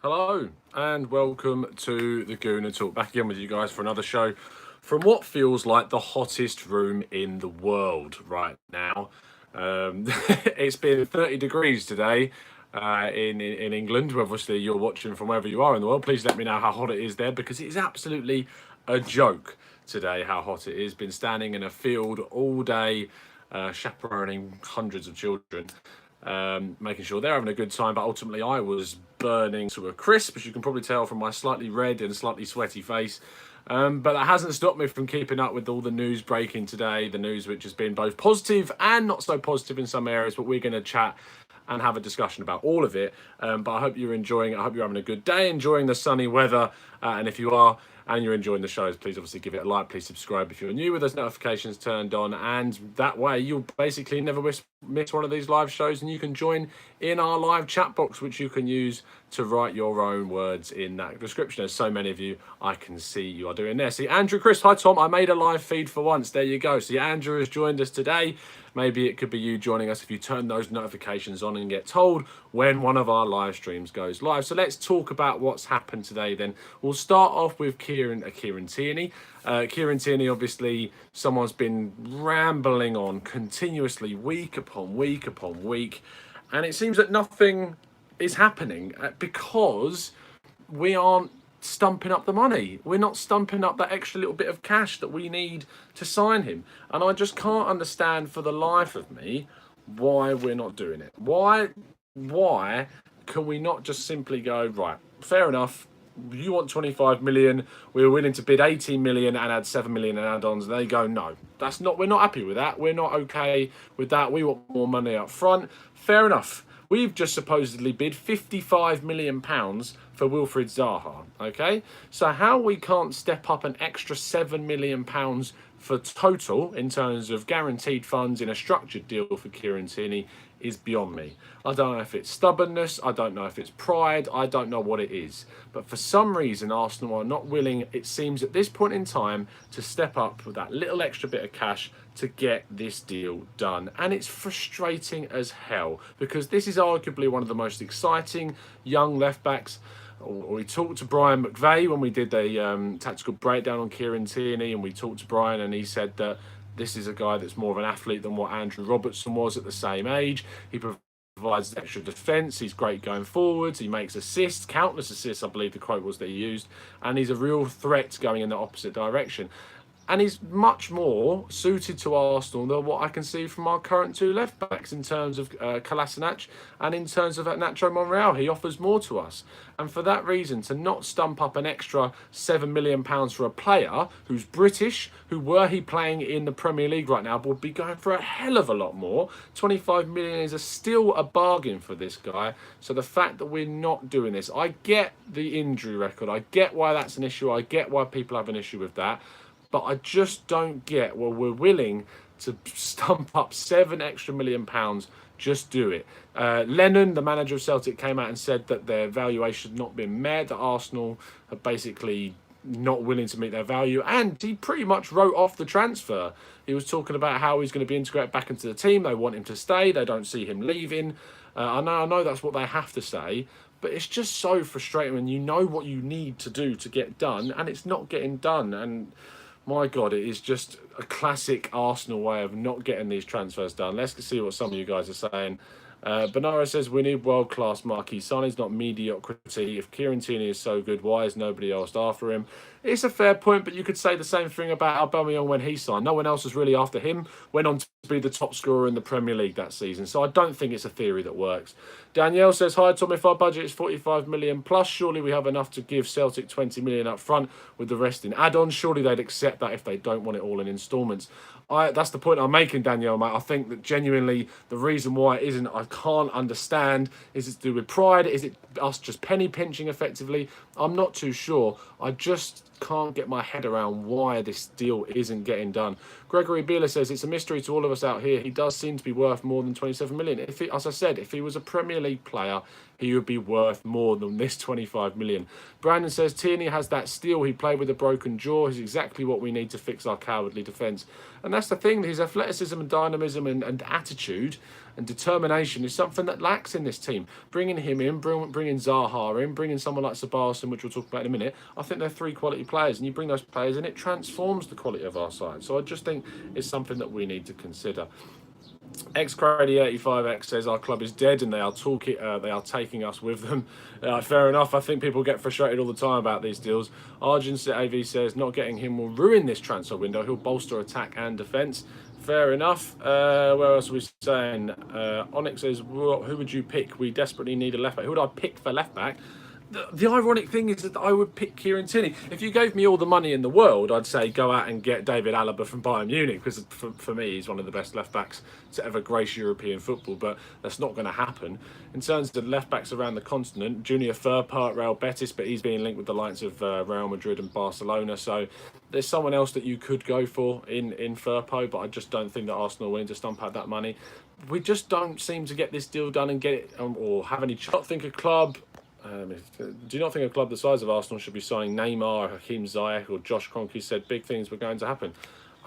Hello and welcome to the Gooner Talk. Back again with you guys for another show from what feels like the hottest room in the world right now. It's been 30 degrees today in England. Obviously, you're watching from wherever you are in the world. Please let me know how hot it is there because it is absolutely a joke today how hot it is. Been standing in a field all day, chaperoning hundreds of children. Making sure they're having a good time, but ultimately I was burning to a crisp, as you can probably tell from my slightly red and slightly sweaty face. But that hasn't stopped me from keeping up with all the news breaking today, the news which has been both positive and not so positive in some areas, but we're going to chat and have a discussion about all of it. But I hope you're enjoying it. I hope you're having a good day, enjoying the sunny weather. And if you are, and you're enjoying the shows, please obviously give it a like. Please subscribe if you're new with those notifications turned on. And that way you'll basically never miss one of these live shows. And you can join in our live chat box, which you can use to write your own words in that description. As so many of you I can see you are doing there. See, Andrew, Chris, hi Tom, I made a live feed for once. There you go. See, Andrew has joined us today. Maybe it could be you joining us if you turn those notifications on and get told when one of our live streams goes live. So let's talk about what's happened today then. We'll start off with Kieran Tierney. Kieran Tierney, obviously, someone's been rambling on continuously week upon week upon week. And it seems that nothing is happening because we aren't stumping up the money. We're not stumping up that extra little bit of cash that we need to sign him. And I just can't understand for the life of me why we're not doing it. Why can we not just simply go, right, fair enough, you want 25 million, we were willing to bid 18 million and add 7 million in add-ons. They go, no, we're not happy with that. We're not okay with that. We want more money up front. Fair enough. We've just supposedly bid £55 million for Wilfried Zaha, okay? So how we can't step up an extra £7 million for total in terms of guaranteed funds in a structured deal for Kieran Tierney is beyond me. I don't know if it's stubbornness, I don't know if it's pride, I don't know what it is. But for some reason, Arsenal are not willing, it seems at this point in time, to step up with that little extra bit of cash to get this deal done. And it's frustrating as hell because this is arguably one of the most exciting young left-backs. We talked to Brian McVeigh when we did the tactical breakdown on Kieran Tierney, and we talked to Brian and he said that this is a guy that's more of an athlete than what Andrew Robertson was at the same age. He provides extra defence. He's great going forwards. He makes assists, countless assists, I believe the quote was that he used. And he's a real threat going in the opposite direction. And he's much more suited to Arsenal than what I can see from our current two left-backs in terms of Kolasinac and in terms of Nacho Monreal. He offers more to us. And for that reason, to not stump up an extra £7 million for a player who's British, who were he playing in the Premier League right now, would be going for a hell of a lot more. 25 million is still a bargain for this guy. So the fact that we're not doing this, I get the injury record. I get why that's an issue. I get why people have an issue with that. But I just don't get why we're willing to stump up £7 extra million. Just do it. Lennon, the manager of Celtic, came out and said that their valuation had not been met, that Arsenal are basically not willing to meet their value, and he pretty much wrote off the transfer. He was talking about how he's going to be integrated back into the team. They want him to stay. They don't see him leaving. I know that's what they have to say, but it's just so frustrating when you know what you need to do to get done, and it's not getting done. And my God, it is just a classic Arsenal way of not getting these transfers done. Let's see what some of you guys are saying. Bernard says, we need world-class marquee signings, not mediocrity. If Kieran Tierney is so good, why is nobody else after him? It's a fair point, but you could say the same thing about Aubameyang when he signed. No one else was really after him. Went on to be the top scorer in the Premier League that season. So I don't think it's a theory that works. Danielle says, hi Tom, if our budget is 45 million plus, surely we have enough to give Celtic 20 million up front with the rest in add-ons. Surely they'd accept that if they don't want it all in instalments. That's the point I'm making, Danielle, mate. I think that genuinely the reason why it isn't, I can't understand. Is it to do with pride? Is it us just penny pinching effectively? I'm not too sure. I just can't get my head around why this deal isn't getting done. Gregory Beeler says, it's a mystery to all of us out here. He does seem to be worth more than 27 million. As I said, if he was a Premier League player, he would be worth more than this 25 million. Brandon says Tierney has that steel. He played with a broken jaw. He's exactly what we need to fix our cowardly defence. And that's the thing. His athleticism and dynamism and attitude and determination is something that lacks in this team. Bringing him in, bringing Zaha in, bringing someone like Ceballos in, which we'll talk about in a minute, I think they're three quality players, and you bring those players in, it transforms the quality of our side. So I just think it's something that we need to consider. XCrady85X says our club is dead and they are taking us with them. Fair enough. I think people get frustrated all the time about these deals. Arjun AV says not getting him will ruin this transfer window. He'll bolster attack and defence. Fair enough. Where else are we saying? Onyx says, who would you pick? We desperately need a left back. Who would I pick for left back? The ironic thing is that I would pick Kieran Tierney. If you gave me all the money in the world, I'd say go out and get David Alaba from Bayern Munich, because for me, he's one of the best left-backs to ever grace European football, but that's not going to happen. In terms of left-backs around the continent, Junior Firpo at Real Betis, but he's being linked with the likes of Real Madrid and Barcelona, so there's someone else that you could go for in Firpo, but I just don't think that Arsenal are willing to stump out that money. We just don't seem to get this deal done and get it, or have any chance. I think a club... do you not think a club the size of Arsenal should be signing Neymar, Hakim Ziyech or Josh Kroenke? Said big things were going to happen.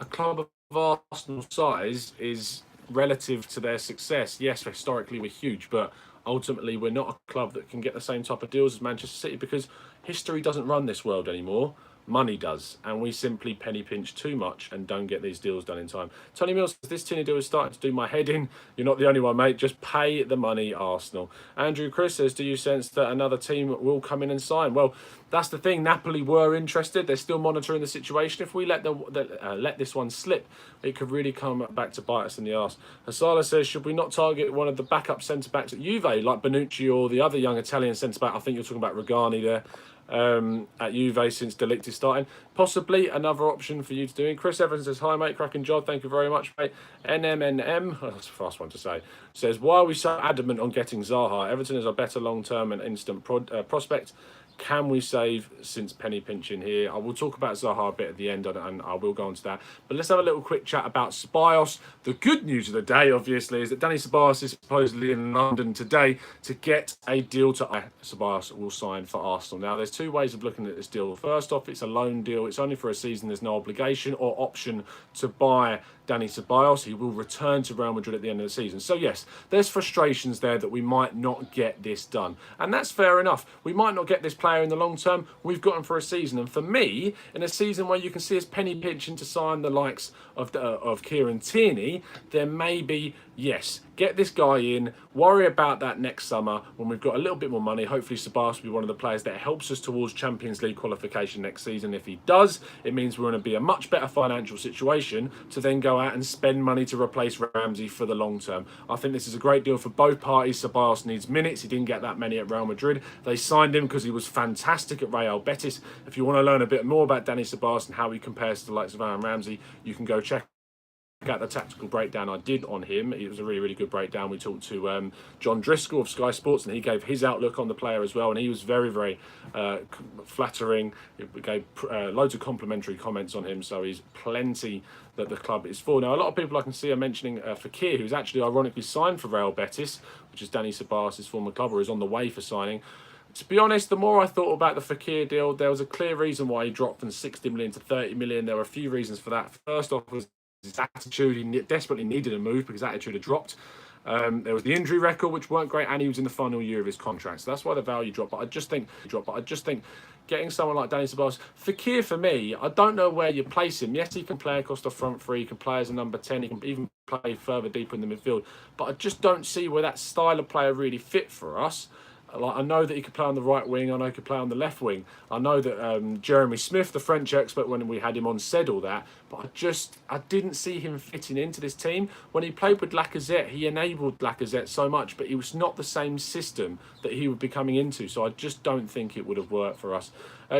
A club of Arsenal's size is relative to their success. Yes, historically we're huge, but ultimately we're not a club that can get the same type of deals as Manchester City, because history doesn't run this world anymore. Money does, and we simply penny pinch too much and don't get these deals done in time. Tony Mills says, this Tierney deal is starting to do my head in. You're not the only one, mate. Just pay the money, Arsenal. Andrew Chris says, do you sense that another team will come in and sign? Well, that's the thing. Napoli were interested. They're still monitoring the situation. If we let this one slip, it could really come back to bite us in the arse. Hasala says, should we not target one of the backup centre-backs at Juve, like Bonucci or the other young Italian centre-back? I think you're talking about Regani there. At Juve since De Ligt is starting. Possibly another option for you to do. Chris Evans says, hi mate, cracking job, thank you very much mate. NMNM, that's a fast one to say, says, why are we so adamant on getting Zaha? Everton is a better long-term and instant prospect. Can we save since penny pinching here? I will talk about Zaha a bit at the end, and I will go on to that. But let's have a little quick chat about Ceballos. The good news of the day, obviously, is that Dani Ceballos is supposedly in London today to get a deal to Ceballos will sign for Arsenal. Now, there's two ways of looking at this deal. First off, it's a loan deal. It's only for a season. There's no obligation or option to buy Dani Ceballos. He will return to Real Madrid at the end of the season. So yes, there's frustrations there that we might not get this done. And that's fair enough. We might not get this player in the long term. We've got him for a season. And for me, in a season where you can see us penny pinching to sign the likes of Kieran Tierney, then maybe, yes, get this guy in, worry about that next summer when we've got a little bit more money. Hopefully Ceballos will be one of the players that helps us towards Champions League qualification next season. If he does, it means we're going to be a much better financial situation to then go out and spend money to replace Ramsey for the long term. I think this is a great deal for both parties. Ceballos needs minutes. He didn't get that many at Real Madrid. They signed him because he was fantastic at Real Betis. If you want to learn a bit more about Dani Ceballos and how he compares to the likes of Aaron Ramsey, you can go check out the tactical breakdown I did on him. It was a really, really good breakdown. We talked to John Driscoll of Sky Sports, and he gave his outlook on the player as well, and he was very, very flattering. We gave loads of complimentary comments on him, so he's plenty that the club is for. Now, a lot of people I can see are mentioning Fekir, who's actually ironically signed for Real Betis, which is Dani Ceballos' former club, or is on the way for signing. To be honest, the more I thought about the Fekir deal, there was a clear reason why he dropped from 60 million to 30 million. There were a few reasons for that. First off was his attitude. He desperately needed a move because attitude had dropped. There was the injury record, which weren't great, and he was in the final year of his contract. So that's why the value dropped. But I just think getting someone like Dani Ceballos, Fekir for me, I don't know where you place him. Yes, he can play across the front three, he can play as a number 10, he can even play further deeper in the midfield. But I just don't see where that style of player really fit for us. Like, I know that he could play on the right wing. I know he could play on the left wing. I know that Jeremy Smith, the French expert, when we had him on, said all that. But I didn't see him fitting into this team. When he played with Lacazette, he enabled Lacazette so much, but it was not the same system that he would be coming into. So I just don't think it would have worked for us.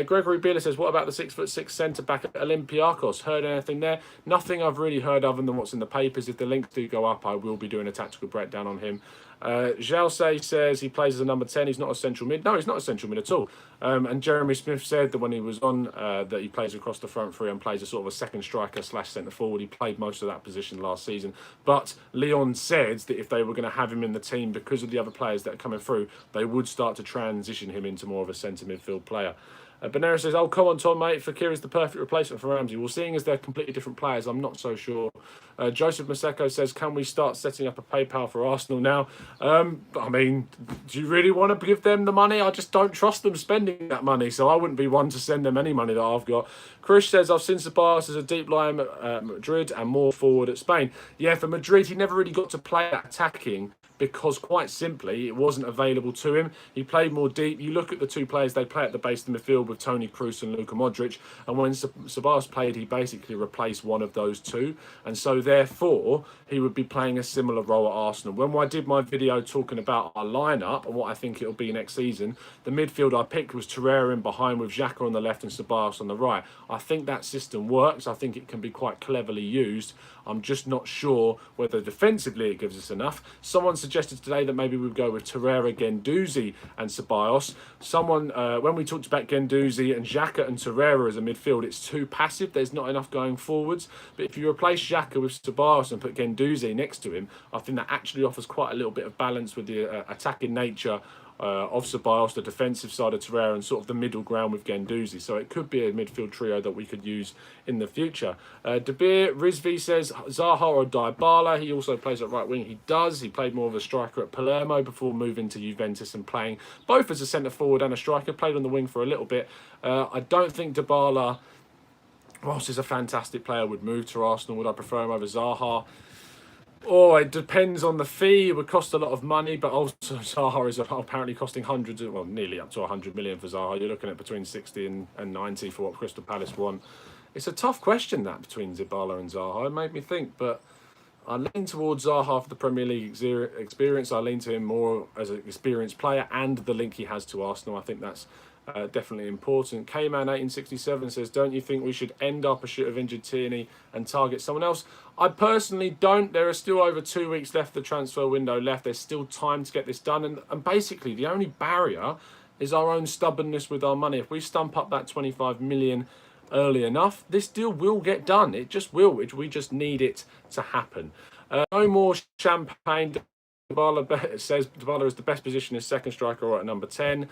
Gregory Beeler says, what about the 6'6" centre-back at Olympiacos? Heard anything there? Nothing I've really heard other than what's in the papers. If the links do go up, I will be doing a tactical breakdown on him. Jalse says he plays as a number 10. He's not a central mid. No, he's not a central mid at all. And Jeremy Smith said that when he was on, that he plays across the front three and plays a sort of a second striker / centre forward. He played most of that position last season. But Leon said that if they were going to have him in the team because of the other players that are coming through, they would start to transition him into more of a centre midfield player. Benera says, "Oh, come on, Tom, mate. Fekir is the perfect replacement for Ramsey." Well, seeing as they're completely different players, I'm not so sure. Joseph Maseko says, "Can we start setting up a PayPal for Arsenal now?" I mean, do you really want to give them the money? I just don't trust them spending that money, so I wouldn't be one to send them any money that I've got. Chris says, "I've seen Ceballos as a deep line at Madrid and more forward at Spain." Yeah, for Madrid, he never really got to play attacking, because quite simply it wasn't available to him. He played more deep. You look at the two players they play at the base of the midfield with Toni Kroos and Luka Modric, and when Ceballos played, he basically replaced one of those two, and so therefore he would be playing a similar role at Arsenal. When I did my video talking about our lineup and what I think it'll be next season, the midfield I picked was Torreira in behind with Xhaka on the left and Ceballos on the right. I think that system works. I think it can be quite cleverly used. I'm just not sure whether defensively it gives us enough. Someone suggested today that maybe we'd go with Torreira, Guendouzi and Ceballos. Someone, when we talked about Guendouzi and Xhaka and Torreira as a midfield, it's too passive. There's not enough going forwards. But if you replace Xhaka with Ceballos and put Guendouzi next to him, I think that actually offers quite a little bit of balance with the attacking nature of Ceballos, the defensive side of Torreira, and sort of the middle ground with Guendouzi. So it could be a midfield trio that we could use in the future. De Beer, Rizvi says Zaha or Dybala. He also plays at right wing. He does. He played more of a striker at Palermo before moving to Juventus and playing both as a centre forward and a striker. Played on the wing for a little bit. I don't think Dybala, whilst he's a fantastic player, would move to Arsenal. Would I prefer him over Zaha? Oh, it depends on the fee. It would cost a lot of money, but also Zaha is apparently costing hundreds of, well, nearly up to 100 million for Zaha. You're looking at between 60 and 90 for what Crystal Palace want. It's a tough question, that, between Dybala and Zaha. It made me think, but I lean towards Zaha for the Premier League experience. I lean to him more as an experienced player and the link he has to Arsenal. I think that's definitely important. K-Man1867 says, "Don't you think we should end up a shoot of injured Tierney and target someone else?" I personally don't. There are still over 2 weeks left, the transfer window left. There's still time to get this done. And basically, the only barrier is our own stubbornness with our money. If we stump up that 25 million early enough, this deal will get done. It just will. We just need it to happen. No more champagne. Dybala says Dybala is the best position as second striker or at number 10,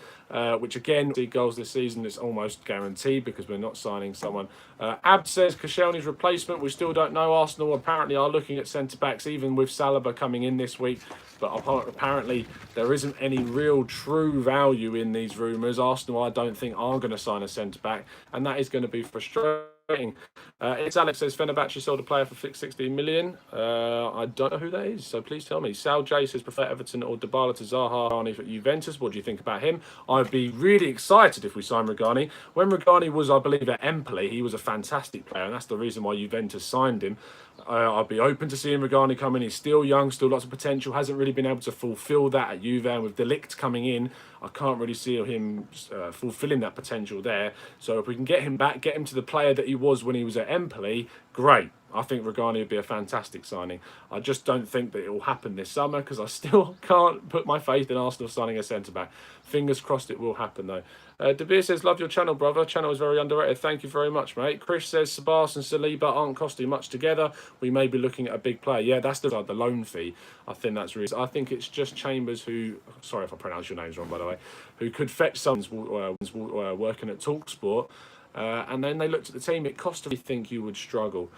which again, see goals this season is almost guaranteed because we're not signing someone. Abd says Koscielny's replacement, we still don't know. Arsenal apparently are looking at centre-backs, even with Saliba coming in this week, but apparently there isn't any real true value in these rumours. Arsenal, I don't think, are going to sign a centre-back, and that is going to be frustrating. It's Alex says Fenerbahce sold a player for 16 million. I don't know who that is, so please tell me. Sal J says prefer Everton or Dybala to Zaha. Regani for Juventus. What do you think about him? I'd be really excited if we sign Regani. When Regani was, I believe, at Empoli, he was a fantastic player, and that's the reason why Juventus signed him. I'd be open to seeing Regani come in. He's still young, still lots of potential. Hasn't really been able to fulfil that at Juve, and with De Ligt coming in, I can't really see him fulfilling that potential there. So if we can get him back, get him to the player that he was when he was at Empoli, great. I think Regani would be a fantastic signing. I just don't think that it will happen this summer because I still can't put my faith in Arsenal signing a centre-back. Fingers crossed it will happen, though. De Beer says, "Love your channel, brother. Channel is very underrated." Thank you very much, mate. Chris says, "Ceballos and Saliba aren't costing much together. We may be looking at a big player." Yeah, that's the loan fee. I think that's really... I think it's just Chambers who... Sorry if I pronounce your names wrong, by the way. Who could fetch someone working at TalkSport. And then they looked at the team. It cost me think you would struggle.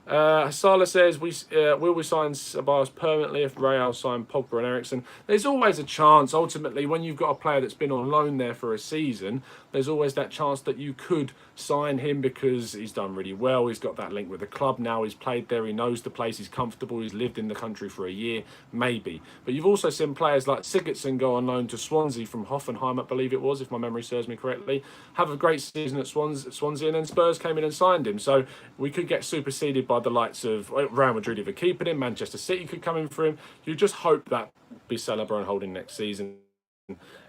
Sala says, will we sign Ceballos permanently if Real sign Pogba and Eriksen? There's always a chance. Ultimately, when you've got a player that's been on loan there for a season, there's always that chance that you could sign him because he's done really well. He's got that link with the club now. He's played there. He knows the place. He's comfortable. He's lived in the country for a year, maybe. But you've also seen players like Sigurdsson go on loan to Swansea from Hoffenheim, I believe it was, if my memory serves me correctly. Have a great season at Swansea, and then Spurs came in and signed him. So we could get superseded by the likes of Real Madrid if we're keeping him. Manchester City could come in for him. You just hope that be Saliba and Holding next season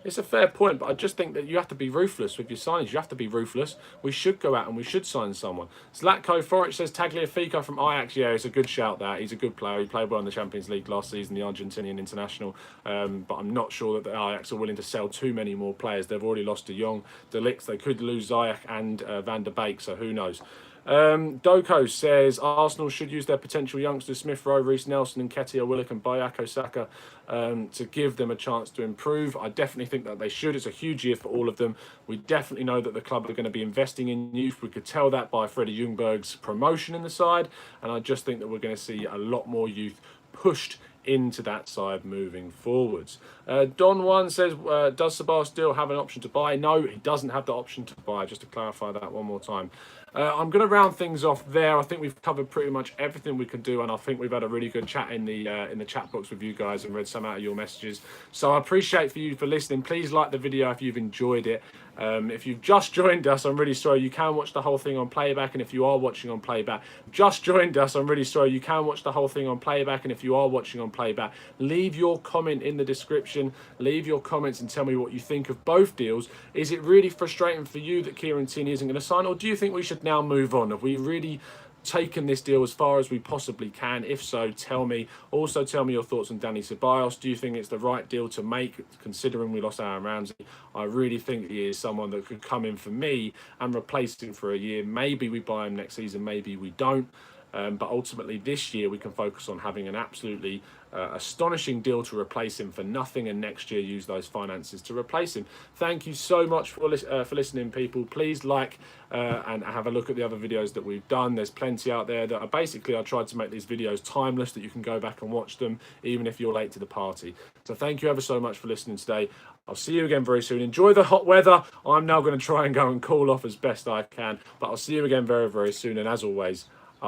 It's a fair point, but I just think that you have to be ruthless with your signings. You have to be ruthless. We should go out and we should sign someone. Zlatko Foric says Tagliafico from Ajax. Yeah, it's a good shout that. He's a good player. He played well in the Champions League last season, the Argentinian international. But I'm not sure that the Ajax are willing to sell too many more players. They've already lost De Jong, De Ligt. They could lose Ziyech and Van der Beek, so who knows. Doko says Arsenal should use their potential youngsters Smith Rowe, Reece Nelson, Nketiah, Willock and Bayako Saka to give them a chance to improve. I definitely think that they should. It's a huge year for all of them. We definitely know that the club are going to be investing in youth. We could tell that by Freddie Ljungberg's promotion in the side, and I just think that we're going to see a lot more youth pushed into that side moving forwards. Don One says, does Ceballos still have an option to buy? No, he doesn't have the option to buy, just to clarify that one more time. I'm going to round things off there. I think we've covered pretty much everything we can do, and I think we've had a really good chat in the chat box with you guys and read some out of your messages. So I appreciate you for listening. Please like the video if you've enjoyed it. If you've just joined us, I'm really sorry. You can watch the whole thing on playback, and if you are watching on playback, just joined us, I'm really sorry. You can watch the whole thing on playback, and if you are watching on playback, leave your comment in the description. Leave your comments and tell me what you think of both deals. Is it really frustrating for you that Kieran Tierney isn't going to sign, or do you think we should now move on? Have we really taken this deal as far as we possibly can? If so, tell me. Also, tell me your thoughts on Dani Ceballos. Do you think it's the right deal to make, considering we lost Aaron Ramsey? I really think he is someone that could come in for me and replace him for a year. Maybe we buy him next season, maybe we don't. But ultimately, this year we can focus on having an absolutely astonishing deal to replace him for nothing, and next year use those finances to replace him. Thank you so much for listening, people. Please like and have a look at the other videos that we've done. There's plenty out there that are basically, I tried to make these videos timeless, that you can go back and watch them even if you're late to the party. So thank you ever so much for listening today. I'll see you again very soon. Enjoy the hot weather. I'm now going to try and go and cool off as best I can, but I'll see you again very, very soon. And as always,